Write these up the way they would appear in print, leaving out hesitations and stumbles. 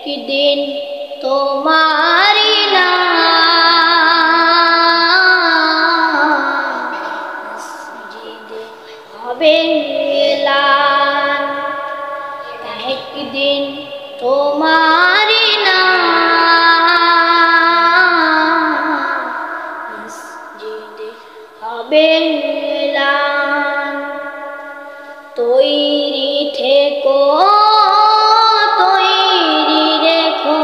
একদিন তোমারি মসজিদে হবে এলান, একদিন তোমারি মসজিদে হবে এলান। তৈরি থেকো তৈরি রেখো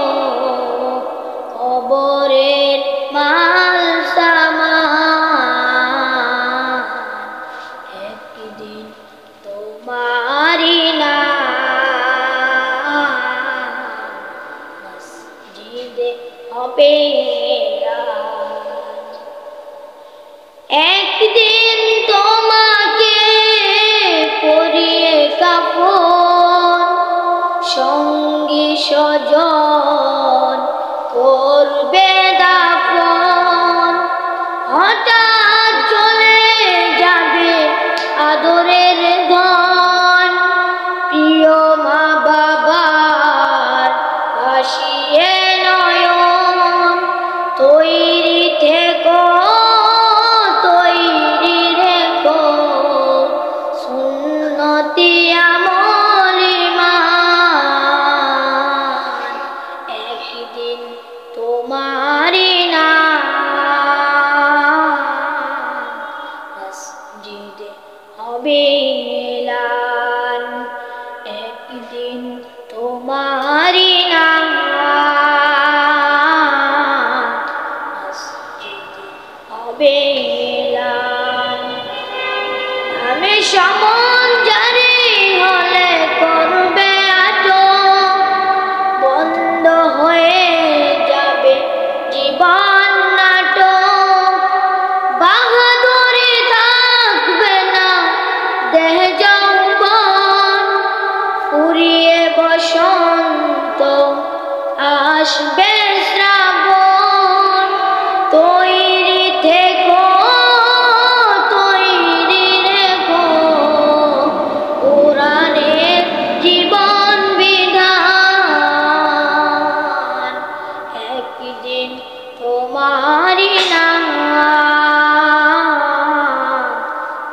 কবরের মাল সামান, একদিন তোমারি মসজিদে হবে এলান। একদিন তোমাকে পরিয়ে কাফন, সঙ্গী স্বজন করবে দাফন। হঠাৎ চলে যাবে আদরের ধন, প্রিয় মা বাবার ভাসিয়ে নয়ন। তৈরি থেকো তৈরি রেখো সুন্নতি আমল ঈমান, একদিন তোমারি মসজিদে হবে এলান, একদিন তোমারি মসজিদে হবে এলান। নামে সমন জারি হলে করবে আটক, বন্ধ হয়ে যাবে জীবন নাটক। বাহাদুরি থাকবে না দেহ যৌবন, ফুরিয়ে বসন্ত আসবে শ্রাবণ। তৈরি থেকো তৈরি রেখো কোরআনের জীবন বিধান, একদিন তোমারি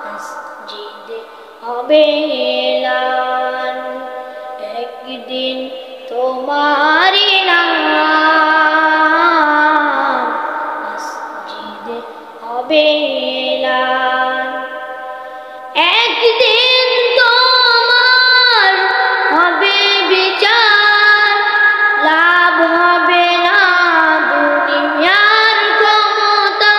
মসজিদে হবে এলান, একদিন তোমারি মসজিদে হবে এলান। একদিন তোমার হবে বিচার, লাভ হবে না দুনিয়ার ক্ষমতা।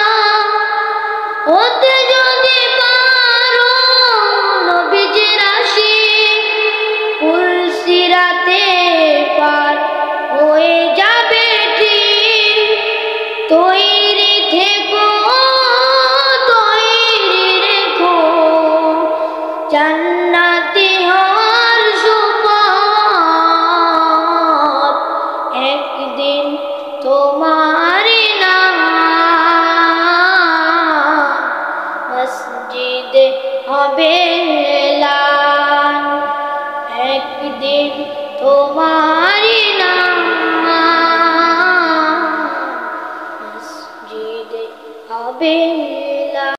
হতে যদি পারো নবীজির আশিক, পুলসিরাতে পার হয়ে যাবে ঠিক। তৈরি থেকো তৈরি রেখো জান্নাতি হওয়ার সুপথ, একদিন তোমারি মসজিদে হবে